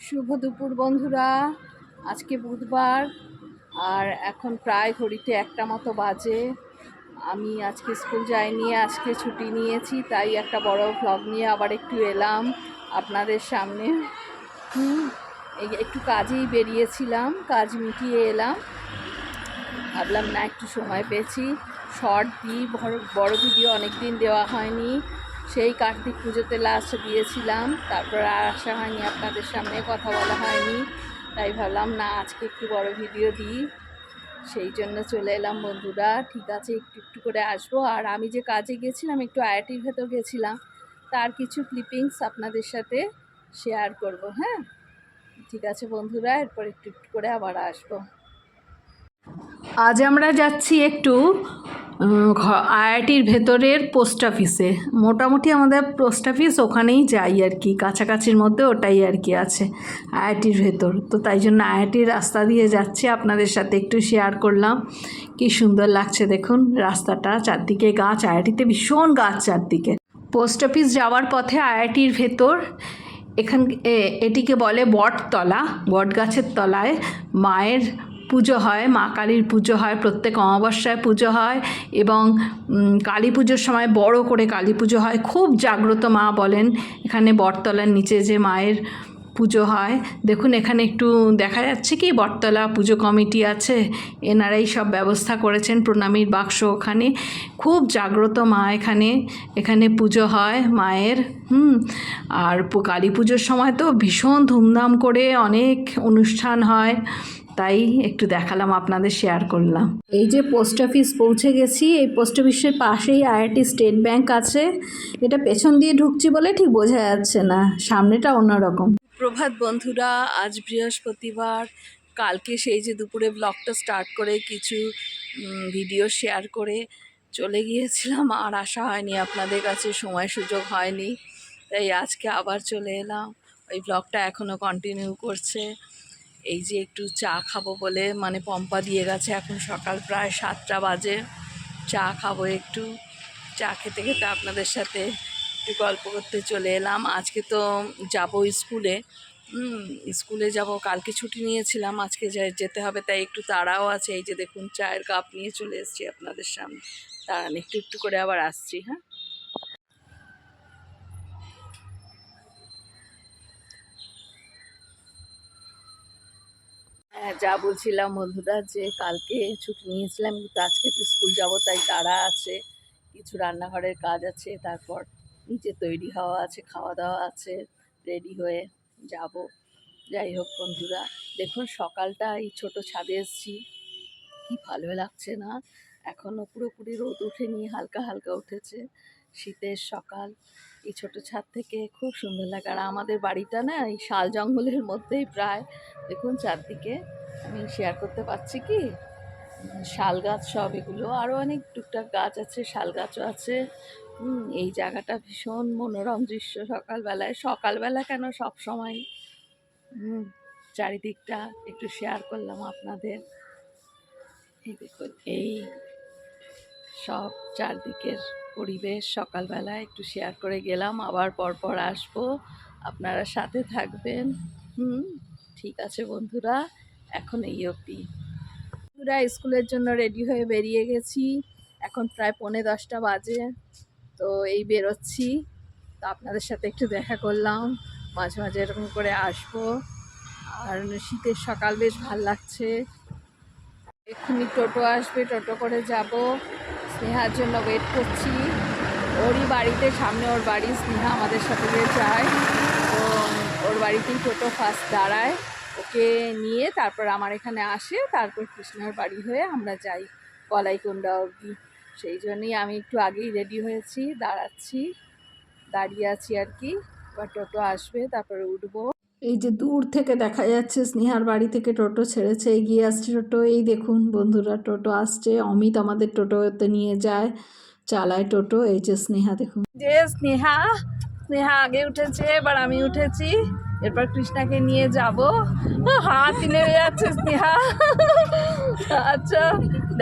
শুভ দুপুর বন্ধুরা। আজকে বুধবার আর এখন প্রায় ঘড়িতে 1টা মতো বাজে। আমি আজকে স্কুল যাইনি, আজকে ছুটি নিয়েছি, তাই একটা বড় ভ্লগ নিয়ে আবার একটু এলাম আপনাদের সামনে। একটু কাজেই বেরিয়েছিলাম, কাজ মিটিয়ে এলাম। ভাবলাম না একটু সময় পেয়েছি, শর্ট দিই, বড় ভিডিও অনেক দিন দেওয়া হয়নি। সেই কার্তিক পুজোতে লাস্ট দিয়েছিলাম, তারপর আর আসা হয়নি, আপনাদের সামনে কথা বলা হয়নি। তাই ভাবলাম না আজকে একটু বড় ভিডিও দিই, সেই জন্য চলে এলাম বন্ধুরা। ঠিক আছে, একটু একটু করে আসবো। আর আমি যে কাজে গেছিলাম, একটু আইআইটির ভেতর গেছিলাম, তার কিছু ক্লিপিংস আপনাদের সাথে শেয়ার করব। হ্যাঁ, ঠিক আছে বন্ধুরা, এরপর একটু একটু করে আবার আসবো। আজ আমরা যাচ্ছি একটু আইআইটির ভেতরের পোস্ট অফিসে। মোটামুটি আমাদের পোস্ট অফিস ওখানেই যাই আর কি, কাছাকাছির মধ্যে ওটাই আর কি আছে আইআইটির ভেতর। তো তাই জন্য আইআইটির রাস্তা দিয়ে যাচ্ছি, আপনাদের সাথে একটু শেয়ার করলাম। কি সুন্দর লাগছে দেখুন রাস্তাটা, চারদিকে গাছ, আইআইটিতে ভীষণ গাছ চারদিকে। পোস্ট অফিস যাওয়ার পথে আইআইটির ভেতর এটিকে বলে বটতলা, বট গাছের তলায় মায়ের পুজো হয়, মা কালীর পুজো হয়, প্রত্যেক অমাবস্যায় পুজো হয় এবং কালী পুজোর সময় বড় করে কালী পুজো হয়। খুব জাগ্রত মা বলেন এখানে বটতলার নিচে যে মায়ের পুজো হয়। দেখুন এখানে একটু দেখা যাচ্ছে কি বটতলা পুজো কমিটি আছে, এনারাই সব ব্যবস্থা করেছেন। প্রণামীর বাক্স ওখানে, খুব জাগ্রত মা এখানে পুজো হয় মায়ের। আর কালী পুজোর সময় তো ভীষণ ধুমধাম করে অনেক অনুষ্ঠান হয়, তাই একটু দেখালাম, আপনাদের শেয়ার করলাম। এই যে পোস্ট অফিস পৌঁছে গেছি, এই পোস্ট অফিসের পাশেই আইআইটি স্টেট ব্যাংক আছে। এটা পেছন দিয়ে ঢুকছি বলে ঠিক বোঝা যাচ্ছে না, সামনেটা অন্যরকম। প্রভাত বন্ধুরা, আজ বৃহস্পতিবার। কালকে সেই যে দুপুরে ব্লগটা স্টার্ট করে কিছু ভিডিও শেয়ার করে চলে গিয়েছিলাম, আর আসা হয়নি আপনাদের কাছে, সময় সুযোগ হয়নি, তাই আজকে আবার চলে এলাম। ওই ব্লগটা এখনও কন্টিনিউ করছে। এই যে একটু চা খাবো বলে, মানে পম্পা দিয়ে গেছে, এখন সকাল প্রায় 7টা বাজে। চা খাবো একটু, চা খেতে খেতে আপনাদের সাথে একটু গল্প করতে চলে এলাম। আজকে তো যাব স্কুলে, স্কুলে যাব, কালকে ছুটি নিয়েছিলাম, আজকে যেতে হবে, তাই একটু তাড়াও আছে। এই যে দেখুন চায়ের কাপ নিয়ে চলে এসেছি আপনাদের সামনে, দাঁড়ান একটু একটু করে আবার আসছি। হ্যাঁ, যা বলছিলাম বন্ধুরা, যে কালকে ছুটি নিয়েছিলাম কিন্তু আজকে তো স্কুল যাব, তাই তাড়া আছে, কিছু রান্নাঘরের কাজ আছে, তারপর নিচে তৈরি হওয়া আছে, খাওয়া দাওয়া আছে, রেডি হয়ে যাব। যাই হোক বন্ধুরা, দেখুন সকালটা এই ছোট ছাদে এসেছি, কি ভালো লাগছে না? এখনও পুরোপুরি রোদ ওঠেনি, হালকা হালকা উঠেছে, শীতের সকাল। এই ছোট ছাদ থেকে খুব সুন্দর লাগে। আর আমাদের বাড়িটা না এই শাল জঙ্গলের মধ্যেই প্রায়, দেখুন চারদিকে আমি শেয়ার করতে পারছি কি, শাল গাছ সব, এগুলো আরও অনেক টুকটাক গাছ আছে, শাল গাছও আছে। এই জায়গাটা ভীষণ মনোরম দৃশ্য সকালবেলা কেন সব সময়। চারিদিকটা একটু শেয়ার করলাম আপনাদের। এই দেখুন এই সব চারদিকের পরিবেশ, সকালবেলায় একটু শেয়ার করে গেলাম, আবার পরপর আসবো, আপনারা সাথে থাকবেন। ঠিক আছে বন্ধুরা, এখন এই অবধি। বন্ধুরা স্কুলের জন্য রেডি হয়ে বেরিয়ে গেছি, এখন প্রায় 9:45 বাজে। তো এই বেরোচ্ছি, তো আপনাদের সাথে একটু দেখা করলাম, মাঝে মাঝে এরকম করে আসবো। আর শীতের সকাল বেশ ভাল লাগছে। এক্ষুনি টোটো আসবে, টোটো করে যাব। স্নেহার জন্য ওয়েট করছি, ওরই বাড়িতে, সামনে ওর বাড়ি, স্নেহা আমাদের সাথে যায়, তো ওর বাড়িতেই টোটো ফার্স্ট দাঁড়ায়, ওকে নিয়ে তারপর আমার এখানে আসে, তারপর কৃষ্ণার বাড়ি হয়ে আমরা যাই কলাইকুণ্ডা অবধি। সেই জন্যই আমি একটু আগেই রেডি হয়েছি, দাঁড়িয়ে আছি আর কি। এবার টোটো আসবে, তারপরে উঠবো। এই যে দূর থেকে দেখা যাচ্ছে স্নেহার বাড়ি থেকে টোটো ছেড়েছে, এগিয়ে আসছে টোটো। এই দেখুন বন্ধুরা টোটো আসছে, অমিত আমাদের টোটোতে নিয়ে যায়, চালায় টোটো। এই যে স্নেহা, দেখুন যে স্নেহা আগে উঠেছে, এবার আমি উঠেছি, এরপর কৃষ্ণাকে নিয়ে যাব। হাত নেমে যাচ্ছে স্নেহা। আচ্ছা,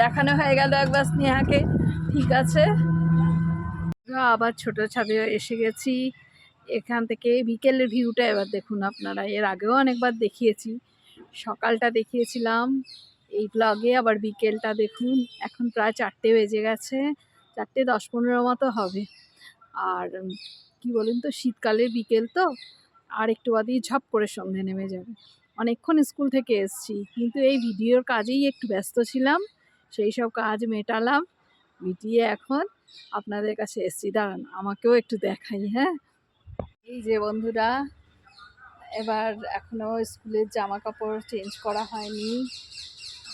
দেখানো হয়ে গেল একবার স্নেহাকে, ঠিক আছে। আবার ছোট ছাদে এসে গেছি, এখান থেকে বিকেলের ভিউটা এবার দেখুন আপনারা। এর আগেও অনেকবার দেখিয়েছি, সকালটা দেখিয়েছিলাম এই ব্লগে, আবার বিকেলটা দেখুন। এখন প্রায় 4টে বেজে গেছে, 4:10-15 মতো হবে। আর কি বলুন তো, শীতকালের বিকেল তো, আর একটু বাদেই ঝপ করে সন্ধে নেমে যাবে। অনেকক্ষণ স্কুল থেকে এসছি, কিন্তু এই ভিডিওর কাজেই একটু ব্যস্ত ছিলাম, সেই সব কাজ মেটালাম, মিটিয়ে এখন আপনাদের কাছে এসছি। দাঁড়ান আমাকেও একটু দেখাই। হ্যাঁ, এই যে বন্ধুরা, এবার এখনও স্কুলের জামা কাপড় চেঞ্জ করা হয়নি।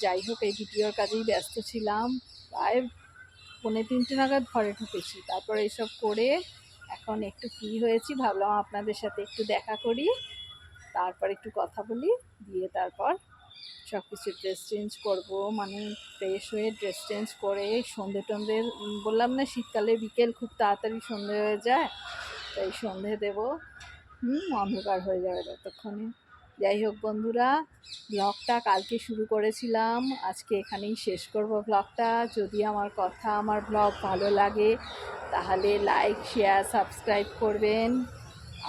যাই হোক, এই ভিডিওর কাজেই ব্যস্ত ছিলাম। প্রায় 2:45 নাগাদ ঘরে ঢুকেছি, তারপর এইসব করে এখন একটু ফ্রি হয়েছি, ভাবলাম আপনাদের সাথে একটু দেখা করি, তারপর একটু কথা বলি, দিয়ে তারপর সব কিছু ড্রেস চেঞ্জ করবো, মানে ফ্রেশ হয়ে ড্রেস চেঞ্জ করে সন্ধে টন্ধে, বললাম না শীতকালে বিকেল খুব তাড়াতাড়ি সন্ধে হয়ে যায়, তাই সন্ধে দেবো। অন্ধকার হয়ে যাবে ততক্ষণে। যাই হোক বন্ধুরা, ব্লগটা কালকে শুরু করেছিলাম, আজকে এখানেই শেষ করব ব্লগটা। যদি আমার কথা, আমার ব্লগ ভালো লাগে তাহলে লাইক, শেয়ার, সাবস্ক্রাইব করবেন।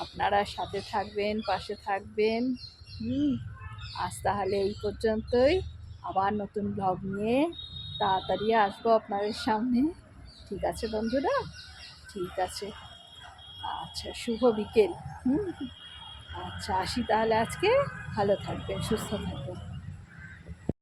আপনারা সাথে থাকবেন, পাশে থাকবেন। আজ তাহলে এই পর্যন্তই। আবার নতুন ব্লগ নিয়ে তাড়াতাড়ি আসবো আপনাদের সামনে। ঠিক আছে বন্ধুরা, ঠিক আছে। আচ্ছা, শুভ বিকেল। আচ্ছা, আসি তাহলে আজকে। ভালো থাকবেন, সুস্থ থাকবেন।